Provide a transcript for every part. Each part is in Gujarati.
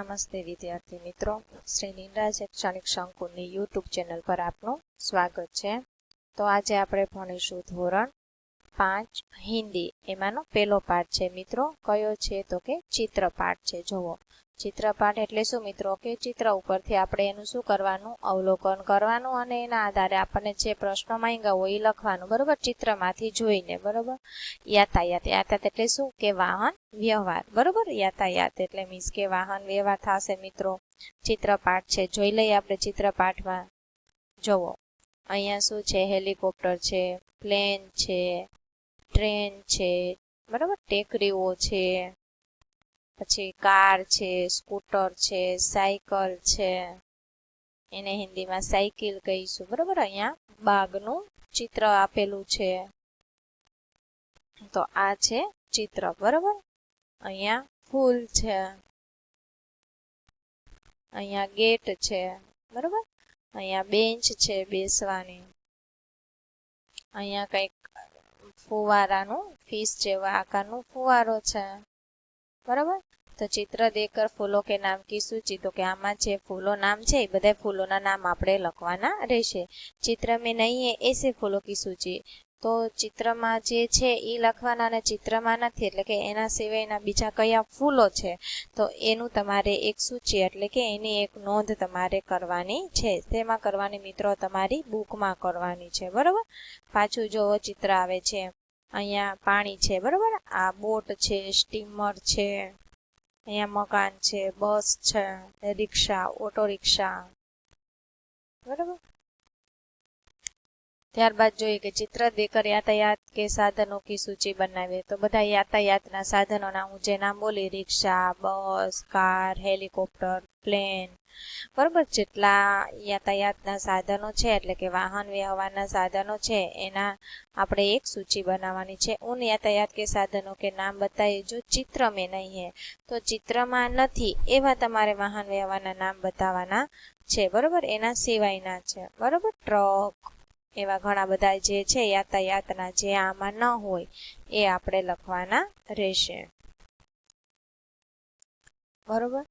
નમસ્તે વિદ્યાર્થી મિત્રો, શ્રી નિંદા શૈક્ષણિક સંકુલની યુટ્યુબ ચેનલ પર આપનું સ્વાગત છે. તો આજે આપણે ભણીશું ધોરણ 5 હિન્દી. એમાંનો પહેલો પાઠ છે મિત્રો. કયો છે તો કે ચિત્રપાઠ છે. જુઓ, ચિત્રપાઠ એટલે શું મિત્રો? કે ચિત્ર ઉપરથી આપણે એનું શું કરવાનું? અવલોકન કરવાનું અને એના આધારે આપણને જે પ્રશ્નો માંગ્યા હોય એ લખવાનું, બરોબર? ચિત્રમાંથી જોઈને, બરોબર? યાતાયાત, યાતાયાત એટલે શું? કે વાહન વ્યવહાર, બરોબર? યાતાયાત એટલે મીન્સ કે વાહન વ્યવહાર થશે મિત્રો. ચિત્રપાઠ છે, જોઈ લઈએ આપણે ચિત્રપાઠમાં. જુઓ, અહીંયા શું છે? હેલિકોપ્ટર છે, પ્લેન છે, ટ્રેન છે, બરોબર? ટેકરીઓ છે, પછી કાર છે, સ્કૂટર છે, સાયકલ છે, એને હિન્દીમાં સાયકલ કહીશું, બરોબર? અહીંયા બાગનું ચિત્ર આપેલું છે. તો આ છે ચિત્ર, બરોબર? અહીંયા ફૂલ છે, અહીંયા ગેટ છે, બરોબર? અહીંયા બેન્ચ છે બેસવાની, અહીંયા કંઈક ફુવારાનું ફિશ જેવા આકારનું ફુવારો છે, બરોબર? તો ચિત્ર દેकर ફૂલો કે નામ કી સૂચી, તો કે આમાં જે ફૂલો નામ છે એ બધા ફૂલોના નામ આપણે લખવાના રહેશે. ચિત્ર મેં નહીં હે એસે ફૂલો કી સૂચી, તો ચિત્રમાં જે છે એ લખવાના, અને ચિત્રમાં નથી એટલે કે એના સિવાયના બીજા કયા ફૂલો છે તો એનું તમારે એક સૂચિ એટલે કે એની એક નોંધ તમારે કરવાની છે. તેમાં કરવાની મિત્રો તમારી બુકમાં કરવાની છે, બરોબર? પાછું જો ચિત્ર આવે છે, અહીંયા પાણી છે, બરોબર? આ બોટ છે, સ્ટીમર છે, અહીંયા મકાન છે, બસ છે, રિક્ષા, ઓટો રિક્ષા, બરોબર? ત્યારબાદ જોઈએ કે ચિત્ર દેकर यातायात के साधनों की सूची बनावे, तो બધા યાતાયાતના સાધનોના હું જે નામ બોલી, રિક્ષા, બસ, કાર, હેલિકોપ્ટર, પ્લેન, બરોબર? જેટલા યાતાયાતના સાધનો છે એટલે કે વાહન વ્યવહારના સાધનો છે એના આપણે એક સૂચિ બનાવવાની છે. ઉન यातायात के साधनों के नाम बताइए जो चित्र में नहीं है, તો ચિત્રમાં નથી એવા તમારે વાહન વ્યવહારના નામ બતાવવાના છે, બરોબર? એના સિવાયના છે, બરોબર? ટ્રક, એવા ઘણા બધા જે છે યાતાયાતના જે આમાં ન હોય એ આપણે લખવાના રહેશે, બરોબર?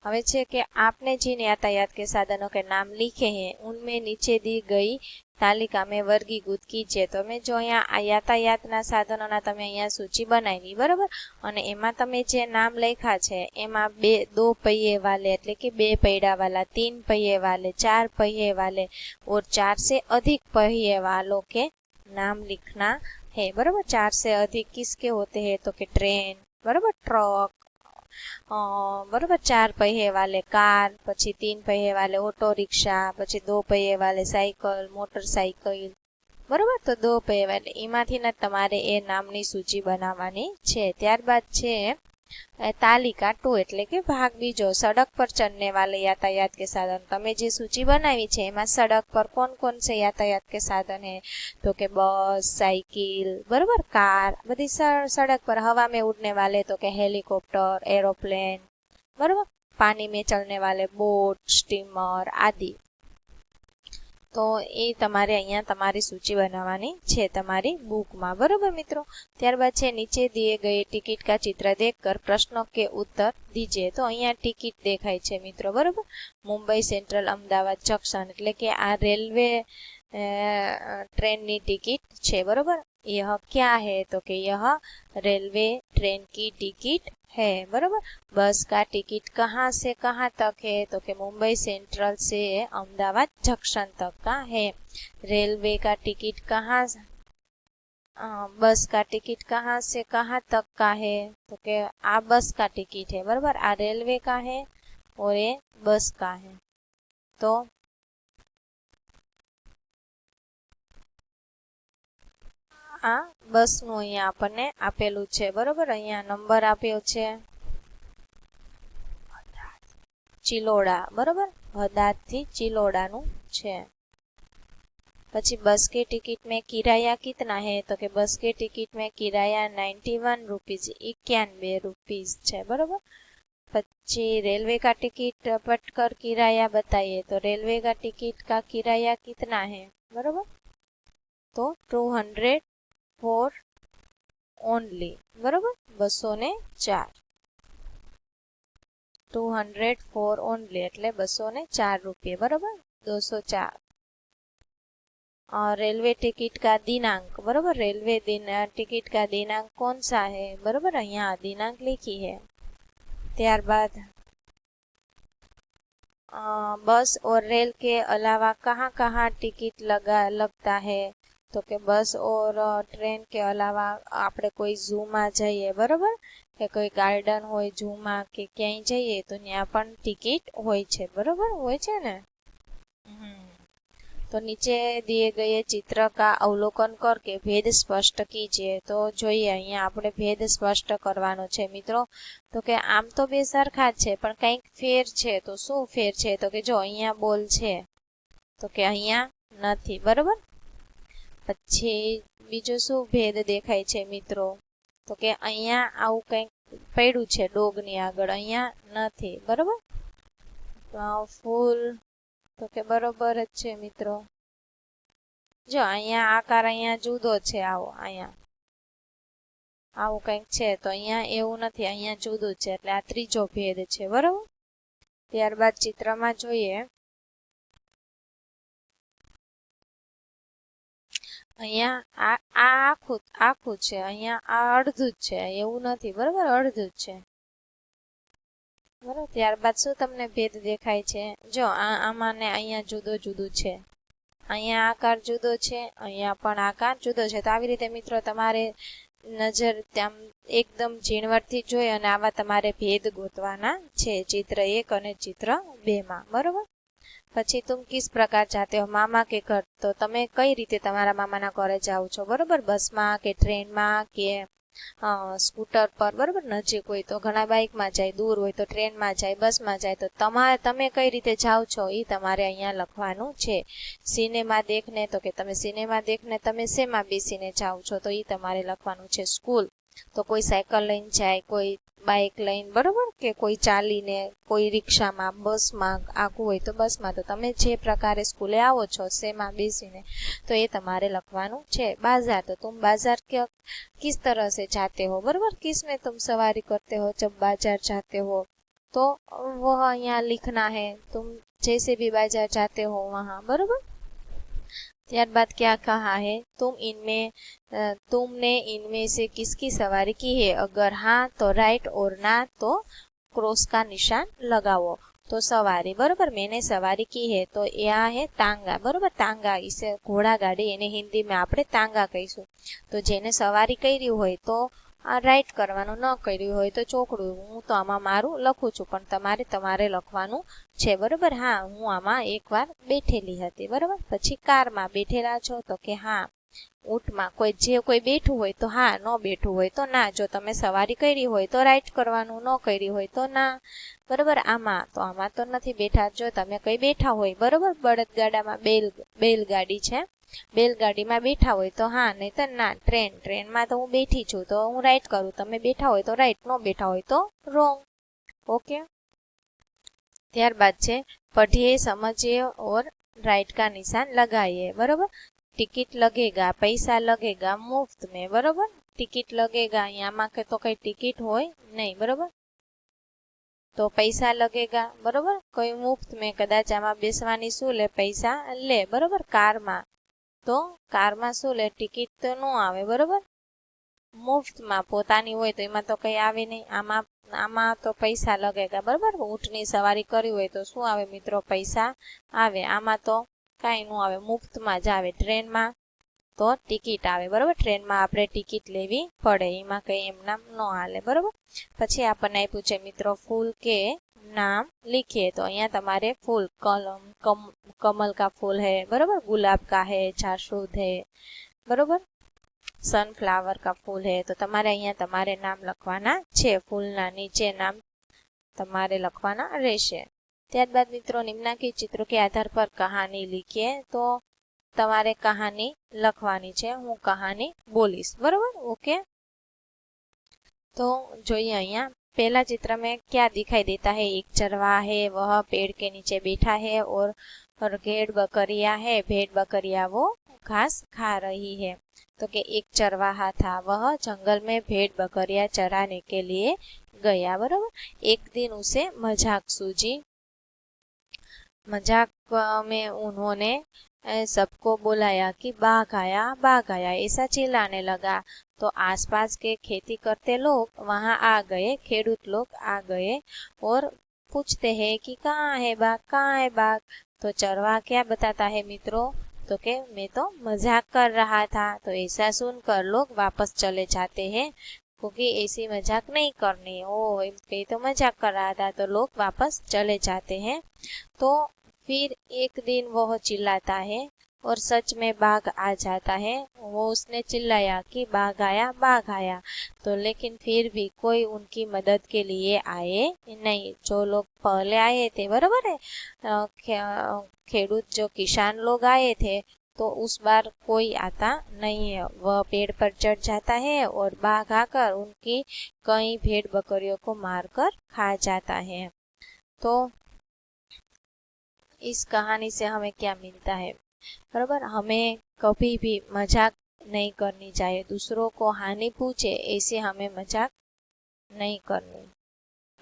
હવે છે કે आपने जिन यातायात के साधनों के नाम लिखे हैं उनमें नीचे दी गई તાલિકા મેં વર્ગીકૃત કીજીએ. તો મેં જો અહીંયા આ યાતાયાતના સાધનોના તમે અહીંયા સૂચિ બનાવી, બરોબર? અને એમાં તમે જે નામ લખ્યા છે એમાં દો पहिए वाले એટલે કે બે પૈડા વાલા, तीन पहिए वाले, चार पहिए वाले और चार से अधिक पहिए वालों के नाम लिखना है, बरोबर? चार से अधिक किसके होते हैं तो कि ट्रेन, बरोबर? ट्रक, बरोबर? चार पहिए वाले कार, પછી तीन पहिए वाले ऑटो रिक्शा, પછી दो पहिए वाले साइकिल, मोटरसाइकिल, બરોબર? તો दो पहिए वाले એમાંથી ને તમારે એ નામની સૂચિ બનાવવાની છે. ત્યારબાદ છે તાલિકા 2 એટલે કે ભાગ બીજો, સડક પર ચલને વાले यातायात के साधन. તમે જે સૂચિ બનાવી છે એમાં સડક પર કોણ કોણ છે यातायात के साधन है तो કે બસ, સાયકલ, બરોબર? કાર, બધી સડક પર. हवा में उड़ने वाले तो કે हेलीकॉप्टर, एरोप्लेन, बरोबर? पानी में चलने वाले बोट, स्टीमर आदि. તો એ તમારે અહીંયા તમારી સૂચિ બનાવવાની છે તમારી બુકમાં, બરોબર મિત્રો? ત્યારબાદ છે નીચે દિए गए टिकट का चित्र देखकर प्रश्नों के उत्तर दीजिए. તો અહીંયા ટિકિટ દેખાય છે મિત્રો, બરોબર? મુંબઈ સેન્ટ્રલ અમદાવાદ જંકશન એટલે કે આ રેલવે ટ્રેનની ટિકિટ છે, બરોબર? यह क्या है तो कि यह रेलवे ट्रेन की टिकट है, बरोबर? बस का टिकट कहाँ से कहाँ तक है तो कि मुंबई सेंट्रल से अहमदाबाद जंक्शन तक का है. रेलवे का टिकट कहाँ, बस का टिकट कहाँ से कहाँ तक का है तो कि आ बस का टिकट है, बरोबर? आ रेलवे का है और ये बस का है. तो આ બસનું અહીંયા આપણને આપેલું છે, બરોબર? અહીંયા નંબર આપ્યો છે ચિલોડા, બરોબર? હદાદથી ચિલોડાનું છે. પછી बस के टिकट में किराया कितना है तो कि बस के टिकट में किराया 91 रुपीज, 91 रुपीज છે, बरोबर? પછી रेलवे का टिकट पटकर किराया बताइए, तो रेलवे का टिकट का किराया कितना है, बरोबर? तो 200 ફોર ઓનલી, બરોબર? 204. 204 ઓનલી એટલે 204 रुपये, बराबर 204। और रेलवे टिकट का दिनांक, बराबर रेलवे टिकट का दिनांक कौन सा है, बराबर यहाँ दिनांक लिखी है। ત્યારબાદ बस और रेल के अलावा कहाँ कहाँ टिकट लगता है, तो કે બસ ઓર ટ્રેન કે અલાવા આપણે કોઈ ઝૂમાં જઈએ, બરાબર કે કોઈ ગાર્ડન હોય ઝૂમાં કે ક્યાંય જઈએ તો ત્યાં પણ ટિકિટ હોય છે, બરાબર હોય છે ને। तो नीचे दिए गए चित्र का अवलोकन करके भेद स्पष्ट कीजिए। तो જોઈએ અહીંયા આપણે ભેદ સ્પષ્ટ કરવાનો છે મિત્રો। તો કે આમ તો બે સરખા જ છે પણ કંઈક ફેર છે, તો શું ફેર છે, તો કે જો અહીંયા બોલ છે તો કે અહીંયા નથી, બરાબર। પછી બીજો શું ભેદ દેખાય છે મિત્રો, તો કે અહીંયા આવું કંઈક પડ્યું છે ડોગની આગળ, અહીંયા નથી, બરાબર। ફૂલ તો કે બરોબર જ છે મિત્રો। જો અહીંયા આકાર અહીંયા જુદો છે, આવો અહીંયા આવું કંઈક છે તો અહીંયા એવું નથી, અહીંયા જુદું છે એટલે આ ત્રીજો ભેદ છે, બરોબર। ત્યારબાદ ચિત્રમાં જોઈએ અહીંયા આ આખું છે, અહીંયા આ અડધું જ છે, એવું નથી, બરોબર અડધું જ છે, બરાબર। ત્યારબાદ શું તમને ભેદ દેખાય છે, જો આમાં ને અહીંયા જુદું છે, અહીંયા આકાર જુદો છે, અહીંયા પણ આકાર જુદો છે। તો આવી રીતે મિત્રો તમારે નજર તેમ એકદમ ઝીણવટથી જોઈ અને આવા તમારે ભેદ ગોતવાના છે ચિત્ર 1 અને ચિત્ર 2 માં, બરોબર। પછી तुम किस प्रकार जाते हो, मामा के घर, तो તમે કઈ રીતે તમારા મામાના ઘરે જાઓ છો, બરોબર બસમાં કે ટ્રેનમાં કે સ્કૂટર પર, બરોબર નજીક હોય તો ઘણા બાઇકમાં જાય, દૂર હોય તો ટ્રેનમાં જાય, બસમાં જાય, તો તમે કઈ રીતે જાઓ છો એ તમારે અહીંયા લખવાનું છે। સિનેમા દેખને, તો કે તમે સિનેમા દેખને તમે શેમાં બેસીને જાઓ છો, તો એ તમારે લખવાનું છે। સ્કૂલ તો કોઈ સાયકલ લઈને જાય, કોઈ બાઇક લઈને, બરોબર કે કોઈ ચાલીને, કોઈ રિક્ષામાં, બસમાં આખું હોય તો બસમાં, તો તમે જે પ્રકારે સ્કૂલે આવો છો શેમાં બેસીને તો એ તમારે લખવાનું છે। बाजार तो तुम बाजार के किस तरह से जाते हो, बरोबर किस में तुम सवारी करते हो जब बाजार जाते हो, तो वह यहाँ लिखना है, तुम जैसे भी बाजार जाते हो वहाँ, बरोबर। ત્યારબાદ क्या कहा है, तुमने इनमें से किसकी सवारी की है, अगर हाँ तो राइट और ना तो क्रॉस का निशान लगाओ। तो सवारी, बरोबर मैंने सवारी की है तो यहाँ है तांगा, बरोबर तांगा इसे घोड़ा गाड़ी એને હિન્દીમાં આપણે તાંગા કહીશું। તો જેને સવારી કરી હોય તો આ રાઈટ કરવાનું, ન કર્યું હોય તો ચોકડું। હું તો આમાં મારું લખું છું પણ તમારે લખવાનું છે, બરોબર। હા હું આમાં એકવાર બેઠેલી હતી, બરોબર। પછી કારમાં બેઠેલા છો, તો કે હા। ઊંટમાં કોઈ બેઠું હોય તો હા, ન બેઠું હોય તો ના। જો તમે સવારી કરી હોય તો રાઈટ કરવાનું, ન કરી હોય તો ના, બરોબર। આમાં તો નથી બેઠા, જો તમે કઈ બેઠા હોય, બરોબર બળદગાડામાં બેલગાડી છે, બેલગાડીમાં બેઠા હોય તો હા, નહીં તો ના। ટ્રેનમાં તો હું બેઠી છું તો હું રાઈટ કરું, તમે બેઠા હોય તો રાઈટ, ન બેઠા હોય તો રોંગ, ओके। ત્યારબાદ છે पढ़िए समझिए और राइट का निशान लगाइए, बरोबर। टिकट लगेगा, पैसा लगेगा मुफ्त में, बरोबर टिकट लगेगा यहाँ के तो कई टिकट होय नहीं, बरोबर तो पैसा लगेगा, बरोबर कोई मुफ्त में कदाच आमा बेसवानी શું લે પૈસા લે, બરોબર કારમાં તો કારમાં શું લે ટિકિટ તો ન આવે, બરોબર મુફ્તમાં પોતાની હોય તો એમાં તો કઈ આવે નહીં, આમાં તો પૈસા लगेगा, બરોબર ઊંટની સવારી કરી હોય તો શું આવે મિત્રો પૈસા આવે, આમાં તો કાંઈ ન આવે, મુફ્તમાં જ આવે। ટ્રેનમાં તો ટિકિટ આવે, બરોબર ટ્રેનમાં આપણે ટિકિટ લેવી પડે, એમાં કંઈ એમ નામ ન હાલે, બરોબર। પછી આપણને આપ્યું છે મિત્રો फूल के नाम लिखिए, तो અહીંયા તમારે फूल कमल का फूल है, बरोबर गुलाब का है, जासूद है, बरोबर सनफ्लावर का फूल है, तो તમારે અહીંયા તમારે નામ લખવાના છે, ફૂલના નીચે નામ તમારે લખવાના રહેશે। ત્યારબાદ મિત્રો નિમ્નાંકિત चित्रों के आधार पर कहानी लिखिए, तो તમારે કહાની લખવાની છે, હું કહાની બોલીશ, બરોબર ओके। तो જોઈએ અહીંયા पहला चित्र में क्या दिखाई देता है, एक चरवाहा है, वह पेड़ के नीचे बैठा है और भेड़ बकरियां है, भेड़ बकरियां वो घास खा रही है। तो कि एक चरवाहा था, वह जंगल में भेड़ बकरियां चराने के लिए गया। बरोबर, एक दिन उसे मजाक सूझी। मजाक में उन्होंने सबको बुलाया कि बाघ आया, ऐसा चिल्लाने लगा। तो आसपास के खेती करते लोग वहां आ गए, खेडूत लोग आ गए और पूछते हैं कि कहाँ है बाघ। तो चरवाहा क्या बताता है मित्रों, तो के मैं तो मजाक कर रहा था। तो ऐसा सुनकर लोग वापस चले जाते हैं, क्योंकि ऐसी मजाक नहीं करनी। ओ ये तो मजाक कर रहा था, तो लोग वापस चले जाते हैं। तो फिर एक दिन वह चिल्लाता है और सच में बाघ आ जाता है। वो उसने चिल्लाया कि बाघ आया। तो लेकिन फिर भी कोई उनकी मदद के लिए आए नहीं। जो लोग पहले आए थे, बरोबर है, खेडूत जो किसान लोग आए थे, तो उस बार कोई आता नहीं है। वह पेड़ पर चढ़ जाता है और बाघ आकर उनकी कई भेड़ बकरियों को मारकर खा जाता है। तो इस कहानी से हमें क्या मिलता है, बराबर, हमें कभी भी मजाक नहीं करनी चाहिए। दूसरों को हानि पहुंचे ऐसे हमें मजाक नहीं करनी,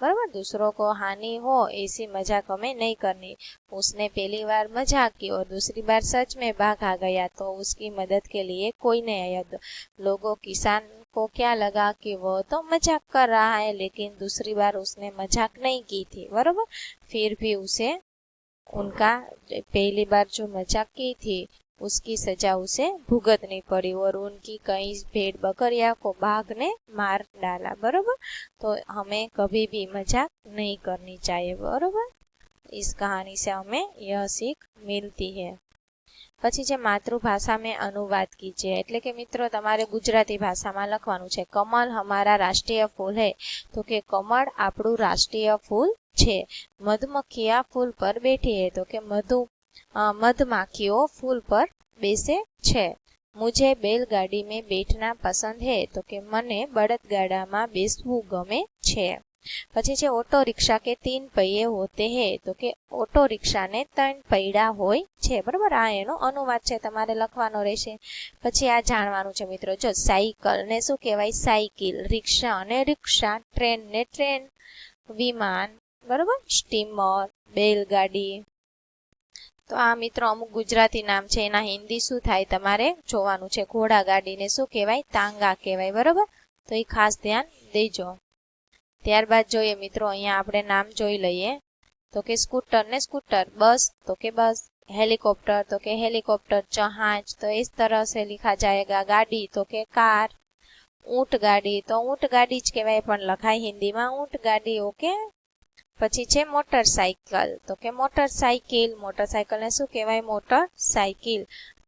बराबर। दूसरों को हानि हो ऐसी मजाक हमें नहीं करनी। उसने पहली बार मजाक की और दूसरी बार सच में बाघ आ गया, तो उसकी मदद के लिए कोई नहीं आया। लोगों किसान को क्या लगा कि वो तो मजाक कर रहा है, लेकिन दूसरी बार उसने मजाक नहीं की थी, बराबर। फिर भी उसे उनका पहली बार जो मजाक की थी उसकी सजा उसे भुगतनी पड़ी और उनकी कई भेड़ बकरिया को बाघ ने मार डाला, बरोबर। तो हमें कभी भी मजाक नहीं करनी चाहिए, बरोबर। इस कहानी से हमें यह सीख मिलती है। પછી જે માતૃભાષામાં અનુવાદ કીજીએ, એટલે કે મિત્રો તમારે ગુજરાતી ભાષામાં લખવાનું છે કમલ હમારા રાષ્ટ્રીય ફૂલ હૈ। તો કે કમળ આપણું રાષ્ટ્રીય ફૂલ છે। મધમક્ખિયા ફૂલ પર બેઠી है, તો કે મધમાખીઓ ફૂલ પર બેસે છે। मुझे बैलगाड़ी में बैठना पसंद है, तो के मने बળદગાડામાં બેસવું ગમે છે। પછી છે ઓટો रिक्शा के 3 पहिए होते हैं, तो के ઓટો रिक्शा ने 3 પૈડા હોય છે, બરાબર। આ એનો અનુવાદ છે, તમારે લખવાનો રહેશે। પછી આ જાણવાનું છે મિત્રો, જો સાયકલ ને શું કહેવાય, સાયકલ, રિક્ષા અને રિક્ષા, ટ્રેન ને ટ્રેન, વિમાન, બરાબર, સ્ટીમર, બેલગાડી। તો આ મિત્રો અમુક ગુજરાતી નામ છે, એના હિન્દી શું થાય તમારે જોવાનું છે। ઘોડા ગાડીને શું કહેવાય, તાંગા કહેવાય, બરાબર। તો એ ખાસ ધ્યાન દેજો। ત્યારબાદ જોઈએ મિત્રો, અહીંયા આપણે નામ જોઈ લઈએ। તો કે સ્કૂટર ને સ્કूटर, बस तो के बस, हेलीकॉप्टर तो के हेलीकॉप्टर, जहाज तो इस तरह से लिखा जाएगा। गाड़ी तो के कार, ऊंट गाड़ी तो ऊंट गाड़ी ज कहेवाय पण लखाय हिंदी में ऊंट गाड़ी, ओके। પછી છે મોટરસાઇકલ, તો કે મોટરસાઇકલ, મોટરસાઇકલને શું કહેવાય, મોટરસાઇકલ।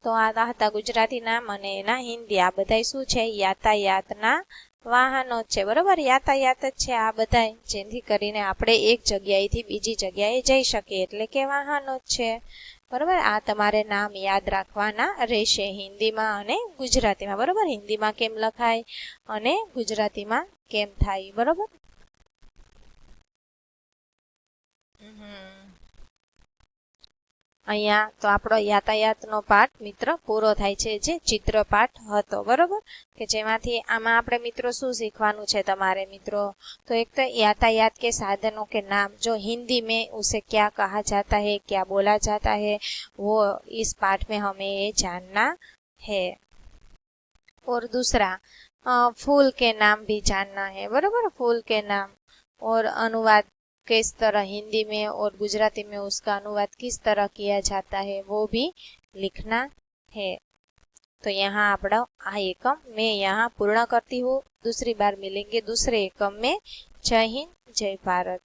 તો આ હતા ગુજરાતી નામ અને એના હિન્દી। આ બધાય શું છે, યાતાયાતના વાહનો છે, બરોબર। યાતાયાત જ છે આ બધાય, જેથી કરીને આપણે એક જગ્યાએથી બીજી જગ્યાએ જઈ શકીએ, એટલે કે વાહનો જ છે, બરોબર। આ તમારે નામ યાદ રાખવાના રહેશે હિન્દીમાં અને ગુજરાતીમાં, બરોબર। હિન્દીમાં કેમ લખાય અને ગુજરાતીમાં કેમ થાય, બરોબર। અહીંયા તો આપણો યાતાયાતનો પાઠ મિત્ર પૂરો થાય છે, જે ચિત્રપાઠ હતો, બરોબર। કે જેમાંથી આમાં આપણે મિત્રો શું શીખવાનું છે તમારે મિત્રો, તો એક તો यातायात के साधनों के नाम जो हिंदी में उसे क्या कहा जाता है, क्या बोला जाता है, वो इस पाठ में हमें ये जानना है। और दूसरा फूल के नाम भी जानना है, बरोबर। फूल के नाम और अनुवाद किस तरह हिंदी में और गुजराती में उसका अनुवाद किस तरह किया जाता है वो भी लिखना है। तो यहाँ अपना आ एकम मैं यहाँ पूर्ण करती हूँ। दूसरी बार मिलेंगे दूसरे एकम में। जय हिंद, जय भारत।